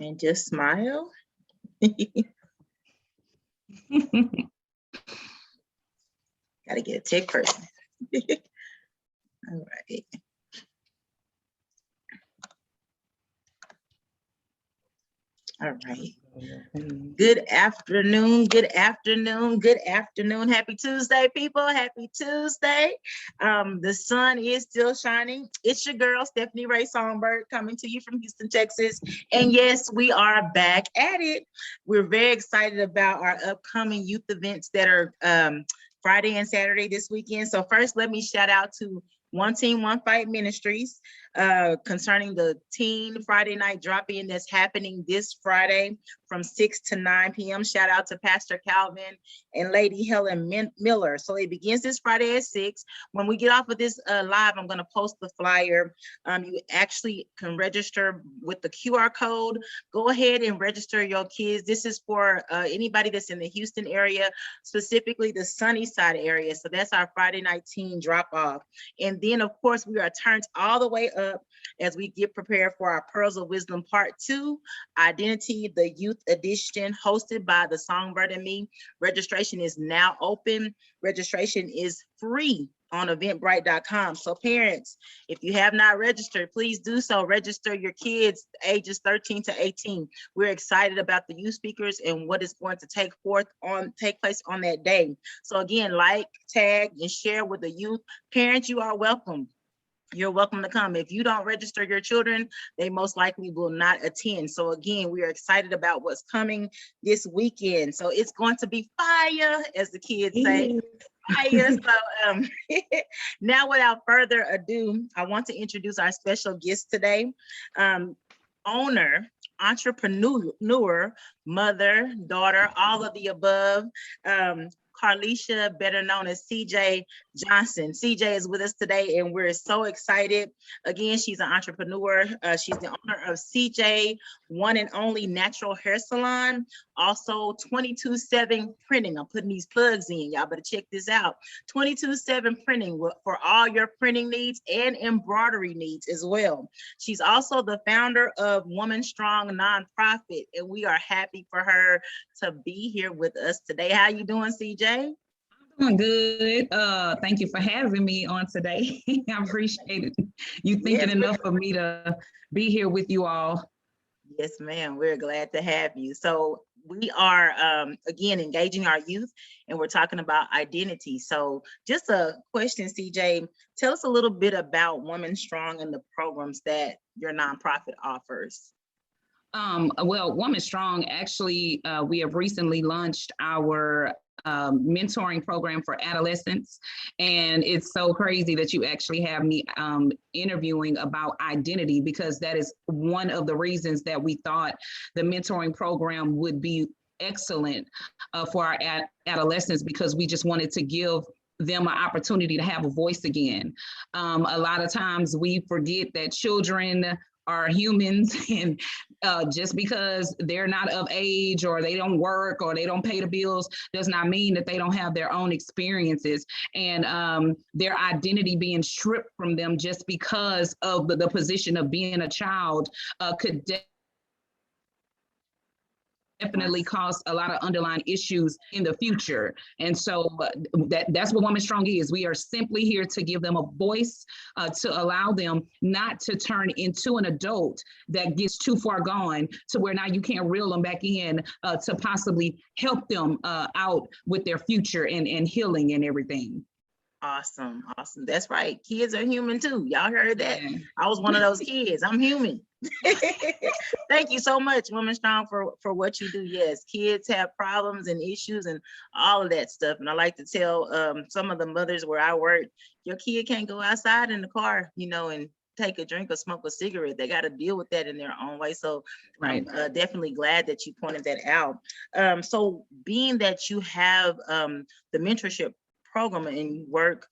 And just smile. Gotta get a tech person. All right. All right. Good afternoon. Good afternoon. Good afternoon. Happy Tuesday, people. Happy Tuesday. The sun is still shining. It's your girl, Stephanie Ray Songbird, coming to you from Houston, Texas. And yes, we are back at it. We're very excited about our upcoming youth events that are Friday and Saturday this weekend. So first, let me shout out to One Team, One Fight Ministries concerning the teen Friday night drop-in that's happening this Friday from 6 to 9 p.m. Shout out to Pastor Calvin and Lady Helen Miller. So it begins this Friday at 6. When we get off of this live, I'm going to post the flyer. You actually can register with the QR code. Go ahead and register your kids. This is for anybody that's in the Houston area, specifically the Sunnyside area. So that's our Friday night teen drop-off. And then, of course, we are turned all the way up as we get prepared for our Pearls of Wisdom Part 2, Identity, the Youth Edition, hosted by the Songbird and me. Registration is now open. Registration is free on eventbrite.com. So parents, if you have not registered, please do so. Register your kids ages 13 to 18. We're excited about the youth speakers and what is going to take place on that day. So again, like, tag, and share with the youth. Parents, you are welcome. You're welcome to come. If you don't register your children, they most likely will not attend. So again, we are excited about what's coming this weekend. So it's going to be fire, as the kids say. Fire. So now without further ado, I want to introduce our special guest today. Owner, entrepreneur, mother, daughter, all of the above. Carlishia, better known as CJ Johnson. CJ is with us today, and we're so excited. Again, she's an entrepreneur. She's the owner of CJ One and Only Natural Hair Salon. Also, 24/7 Printing. I'm putting these plugs in. Y'all better check this out. 24/7 Printing for all your printing needs and embroidery needs as well. She's also the founder of WomanStrong nonprofit, and we are happy for her to be here with us today. How you doing, CJ? I'm doing good. Thank you for having me on today. I appreciate it. You thinking enough of me to be here with you all. Yes, ma'am. We're glad to have you. So we are, again, engaging our youth, and we're talking about identity. So just a question, CJ, tell us a little bit about WomanStrong and the programs that your nonprofit offers. Well, WomanStrong, actually, we have recently launched our mentoring program for adolescents. And it's so crazy that you actually have me interviewing about identity, because that is one of the reasons that we thought the mentoring program would be excellent for our adolescents, because we just wanted to give them an opportunity to have a voice again. A lot of times we forget that children are humans, and just because they're not of age or they don't work or they don't pay the bills does not mean that they don't have their own experiences, and their identity being stripped from them just because of the position of being a child could definitely cause a lot of underlying issues in the future. And so that's what WomanStrong is. We are simply here to give them a voice, to allow them not to turn into an adult that gets too far gone to where now you can't reel them back in, to possibly help them out with their future and healing and everything. Awesome. That's right. Kids are human too. Y'all heard that? Yeah. I was one of those kids. I'm human. Thank you so much, WomanStrong, for what you do. Yes, kids have problems and issues and all of that stuff. And I like to tell some of the mothers where I work, your kid can't go outside in the car, and take a drink or smoke a cigarette. They got to deal with that in their own way. So right. I'm definitely glad that you pointed that out. So being that you have the mentorship program and you work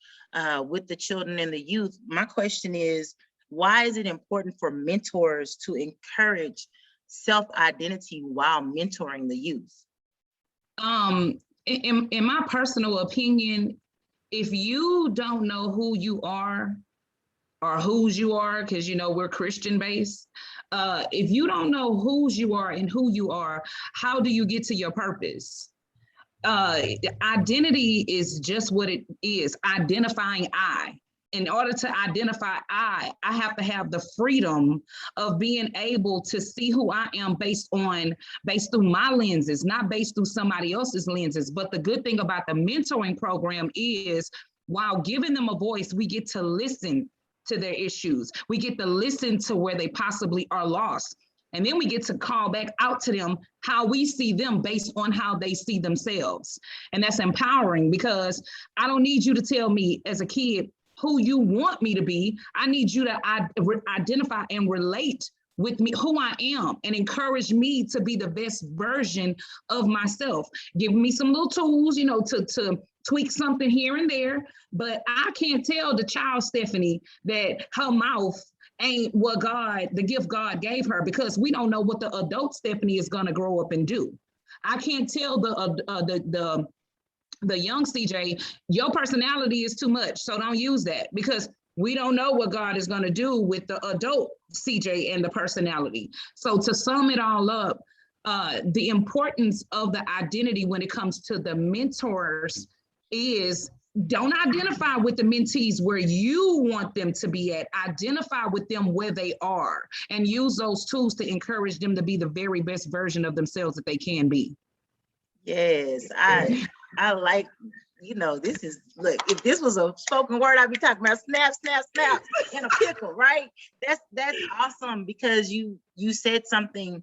with the children and the youth, my question is, why is it important for mentors to encourage self-identity while mentoring the youth? In my personal opinion, if you don't know who you are or whose you are, because we're Christian based, If you don't know whose you are and who you are, how do you get to your purpose? Identity is just what it is, identifying I. In order to identify I have to have the freedom of being able to see who I am based through my lenses, not based through somebody else's lenses. But the good thing about the mentoring program is, while giving them a voice, we get to listen to their issues. We get to listen to where they possibly are lost. And then we get to call back out to them how we see them based on how they see themselves. And that's empowering, because I don't need you to tell me as a kid who you want me to be. I need you to identify and relate with me, who I am, and encourage me to be the best version of myself. Give me some little tools, to tweak something here and there. But I can't tell the child Stephanie that her mouth ain't what the gift God gave her, because we don't know what the adult Stephanie is gonna grow up and do. I can't tell the young CJ, your personality is too much, so don't use that, because we don't know what God is gonna do with the adult CJ and the personality. So to sum it all up, the importance of the identity when it comes to the mentors is, don't identify with the mentees where you want them to be at. Identify with them where they are, and use those tools to encourage them to be the very best version of themselves that they can be. Yes, I like, this is, look, if this was a spoken word, I'd be talking about snap, snap, snap in a pickle, right? That's awesome, because you said something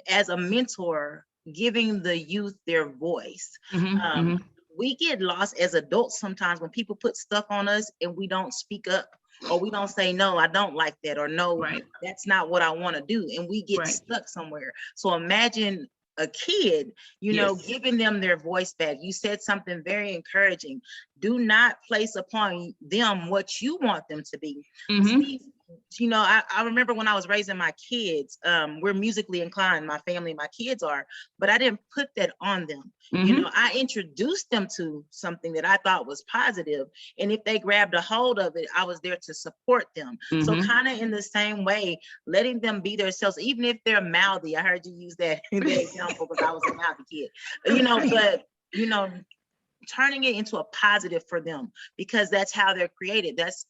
as a mentor, giving the youth their voice. We get lost as adults sometimes when people put stuff on us and we don't speak up, or we don't say, no, I don't like that, or no, that's not what I want to do. And we get stuck somewhere. So imagine a kid, giving them their voice back. You said something very encouraging. Do not place upon them what you want them to be. Steve, I remember when I was raising my kids, we're musically inclined, my family, my kids are, but I didn't put that on them. I introduced them to something that I thought was positive. And if they grabbed a hold of it, I was there to support them. So kind of in the same way, letting them be themselves, even if they're mouthy. I heard you use that example because I was a mouthy kid, but turning it into a positive for them, because that's how they're created. That's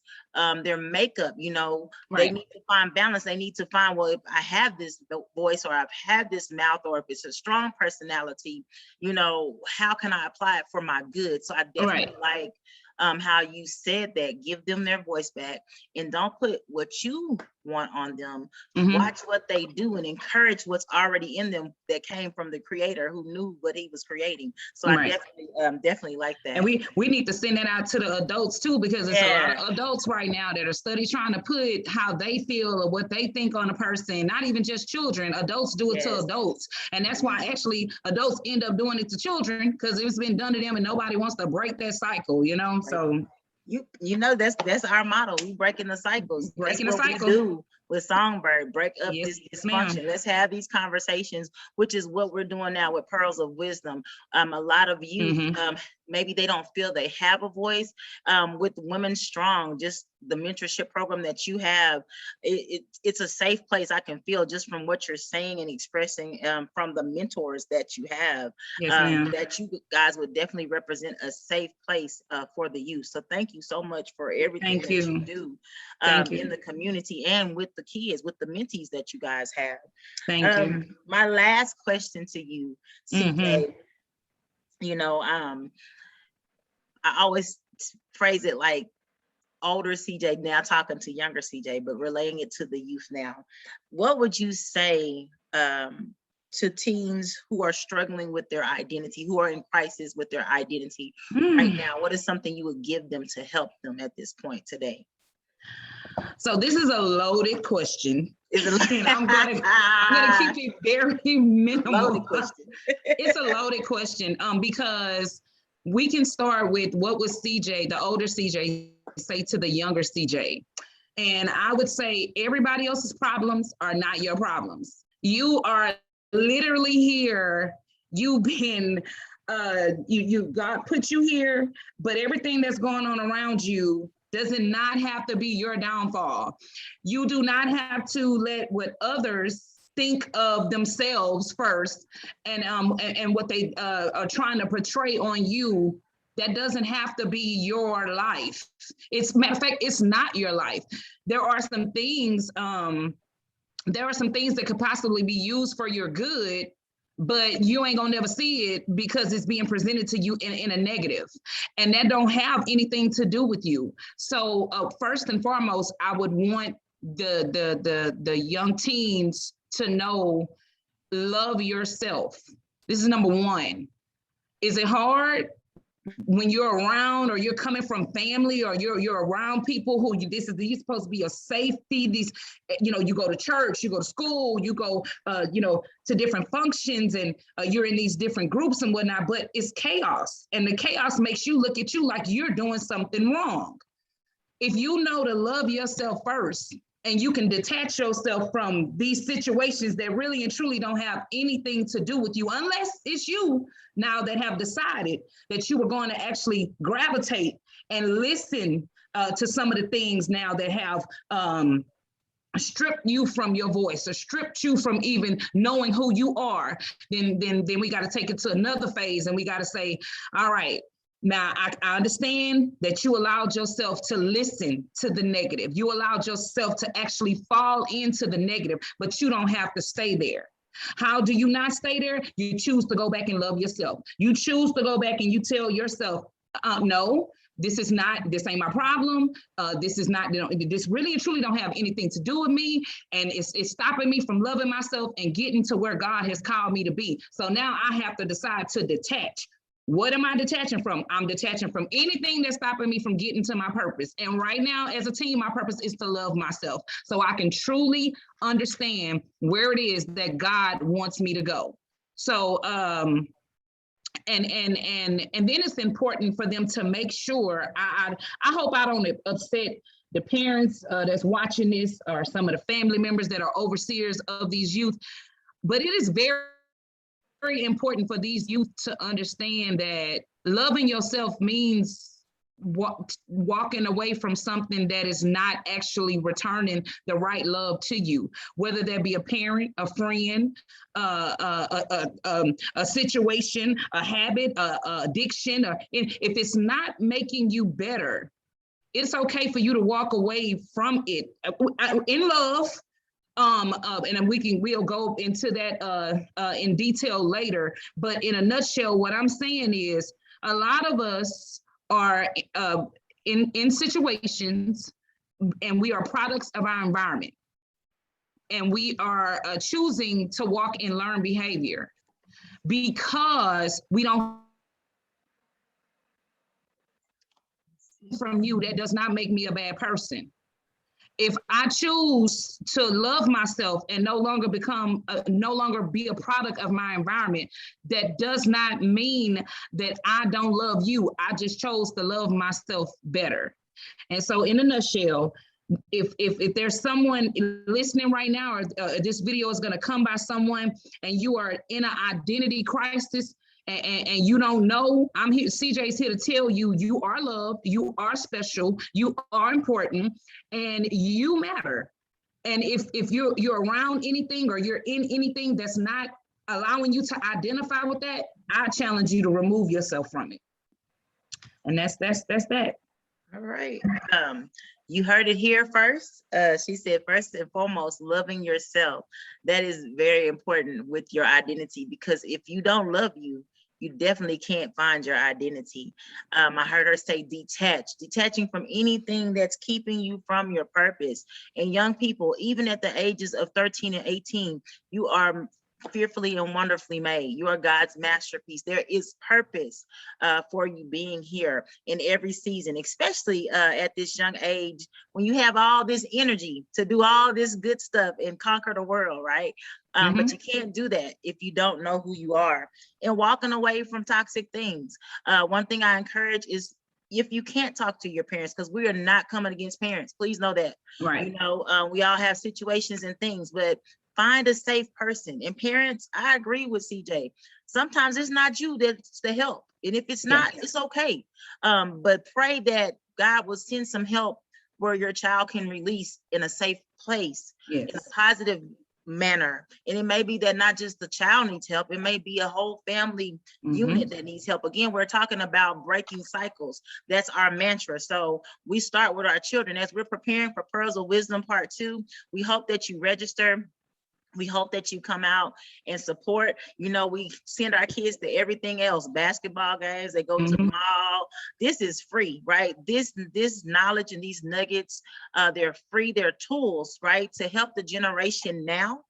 their makeup. They need to find balance. They need to find, well, if I have this voice, or I've had this mouth, or if it's a strong personality, how can I apply it for my good? So I definitely like how you said that. Give them their voice back, and don't put what you want on them. Watch what they do and encourage what's already in them that came from the creator who knew what he was creating. So I definitely like that. And we need to send that out to the adults too, because there's a lot of adults right now that are trying to put how they feel or what they think on a person, not even just children. Adults do it to adults. And that's why actually adults end up doing it to children, because it's been done to them and nobody wants to break that cycle, So that's our motto. We breaking the cycles. Breaking the cycle. We do with Songbird. Break up this dysfunction. Let's have these conversations, which is what we're doing now with Pearls of Wisdom. A lot of youth, maybe they don't feel they have a voice. With WomanStrong, just the mentorship program that you have, it's a safe place. I can feel just from what you're saying and expressing from the mentors that you have, that you guys would definitely represent a safe place for the youth. So thank you so much for everything that you do in the community and with the kids, with the mentees that you guys have. Thank you. My last question to you, CJ, I always phrase it like older CJ now talking to younger CJ, but relaying it to the youth now. What would you say to teens who are struggling with their identity, who are in crisis with their identity right now? What is something you would give them to help them at this point today? So this is a loaded question. I'm gonna keep it very minimal. It's a loaded question because we can start with what was CJ, the older CJ, say to the younger CJ. And I would say everybody else's problems are not your problems. You are literally here. You've been, God put you here, but everything that's going on around you Does it not have to be your downfall? You do not have to let what others think of themselves first and what they are trying to portray on you. That doesn't have to be your life. It's matter of fact, it's not your life. There are some things, that could possibly be used for your good, but you ain't gonna never see it because it's being presented to you in a negative, and that don't have anything to do with you. So first and foremost, I would want the young teens to know, love yourself. This is number one. Is it hard when you're around, or you're coming from family, or you're around people who you're supposed to be a safety? These, you go to church, you go to school, you go to different functions, and you're in these different groups and whatnot, but it's chaos, and the chaos makes you look at you like you're doing something wrong. If you know to love yourself first, and you can detach yourself from these situations that really and truly don't have anything to do with you, unless it's you now that have decided that you were going to actually gravitate and listen to some of the things now that have stripped you from your voice, or stripped you from even knowing who you are. Then we got to take it to another phase, and we got to say, all right, now, I understand that you allowed yourself to listen to the negative. You allowed yourself to actually fall into the negative, but you don't have to stay there. How do you not stay there? You choose to go back and love yourself. You choose to go back and you tell yourself, no, this ain't my problem. This really and truly don't have anything to do with me. And it's stopping me from loving myself and getting to where God has called me to be. So now I have to decide to detach. What am I detaching from? I'm detaching from anything that's stopping me from getting to my purpose. And right now, as a teen, my purpose is to love myself, so I can truly understand where it is that God wants me to go. So, and then it's important for them to make sure, I hope I don't upset the parents that's watching this, or some of the family members that are overseers of these youth, but it is very important for these youth to understand that loving yourself means walking away from something that is not actually returning the right love to you, whether that be a parent, a friend, a situation, a habit, addiction, or if it's not making you better, it's okay for you to walk away from it in love. And we'll go into that in detail later. But in a nutshell, what I'm saying is, a lot of us are in situations, and we are products of our environment, and we are choosing to walk in learned behavior because we don't from you. That does not make me a bad person. If I choose to love myself and no longer be a product of my environment, that does not mean that I don't love you. I just chose to love myself better. And so, in a nutshell, if there's someone listening right now, or this video is going to come by someone, and you are in an identity crisis, and you don't know, I'm here. CJ's here to tell you, you are loved, you are special, you are important, and you matter. And if you're around anything, or you're in anything that's not allowing you to identify with that, I challenge you to remove yourself from it. And that's that. All right. You heard it here first. She said, first and foremost, loving yourself. That is very important with your identity, because if you don't love you, you definitely can't find your identity. I heard her say detaching from anything that's keeping you from your purpose. And young people, even at the ages of 13 and 18, you are fearfully and wonderfully made. You are God's masterpiece. There is purpose for you being here in every season, especially at this young age, when you have all this energy to do all this good stuff and conquer the world, right? But you can't do that if you don't know who you are, and walking away from toxic things. One thing I encourage is, if you can't talk to your parents, because we are not coming against parents, please know that. Right. You know, we all have situations and things, but find a safe person. And parents, I agree with CJ. Sometimes it's not you that's the help. And if it's not, it's okay. But pray that God will send some help where your child can release in a safe place, in a positive manner. And it may be that not just the child needs help, it may be a whole family unit that needs help. Again, we're talking about breaking cycles. That's our mantra. So we start with our children. As we're preparing for Pearls of Wisdom Part 2, we hope that you register. We hope that you come out and support. You know, we send our kids to everything else, basketball games, they go to the mall. This is free, right? This knowledge and these nuggets, they're free, they're tools, right? To help the generation now,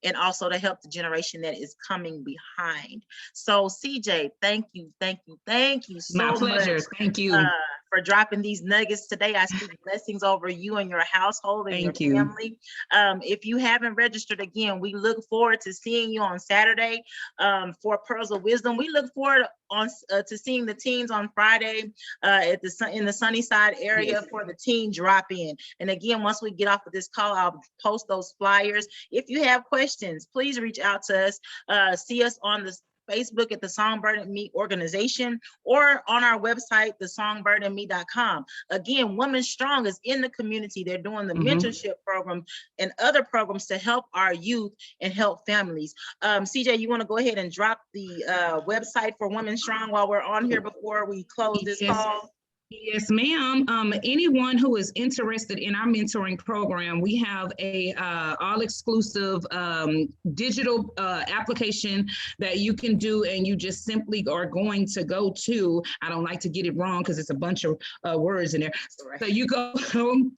and also to help the generation that is coming behind. So CJ, thank you so My pleasure. much. Thank you. For dropping these nuggets today. I speak blessings over you and your household and your family. If you haven't registered, again, we look forward to seeing you on Saturday for Pearls of Wisdom. We look forward to seeing the teens on Friday in the Sunnyside area for the teen drop-in. And again, once we get off of this call, I'll post those flyers. If you have questions, please reach out to us. See us on the Facebook at the Songbird and Me organization, or on our website, thesongbirandme.com. Again, WomanStrong is in the community. They're doing the mentorship program and other programs to help our youth and help families. CJ, you want to go ahead and drop the website for WomanStrong while we're on here before we close this call? Yes, ma'am. Anyone who is interested in our mentoring program, we have a all exclusive digital application that you can do, and you just simply are going to go to, I don't like to get it wrong because it's a bunch of words in there. So you go to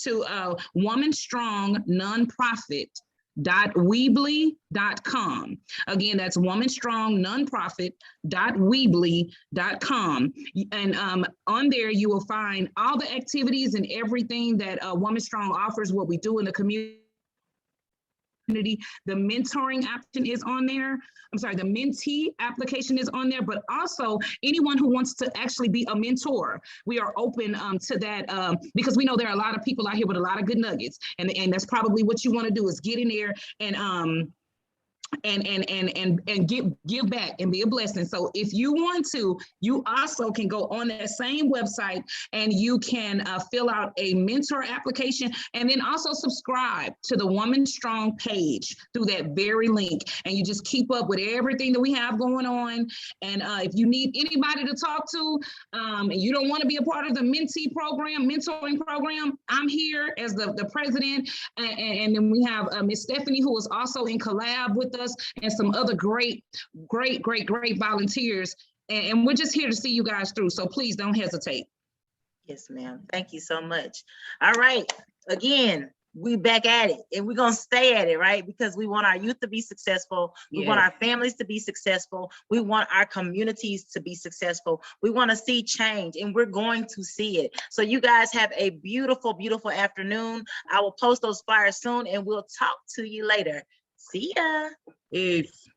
WomanStrong Nonprofit.weebly.com. Again, that's WomanStrong Nonprofit.weebly.com. And on there, you will find all the activities and everything that WomanStrong offers, what we do in the community. The mentoring option is on there. I'm sorry, the mentee application is on there, but also anyone who wants to actually be a mentor, we are open to that because we know there are a lot of people out here with a lot of good nuggets, and that's probably what you want to do, is get in there and give back and be a blessing. So if you want to, you also can go on that same website and you can fill out a mentor application, and then also subscribe to the WomanStrong page through that very link. And you just keep up with everything that we have going on. And if you need anybody to talk to, and you don't want to be a part of the mentoring program, I'm here as the president. And then we have Miss Stephanie, who is also in collab with us, and some other great volunteers. And we're just here to see you guys through. So please don't hesitate. Yes, ma'am. Thank you so much. All right. Again, we back at it, and we're going to stay at it, right? Because we want our youth to be successful. We want our families to be successful. We want our communities to be successful. We want to see change, and we're going to see it. So you guys have a beautiful, beautiful afternoon. I will post those flyers soon, and we'll talk to you later. See ya. Peace.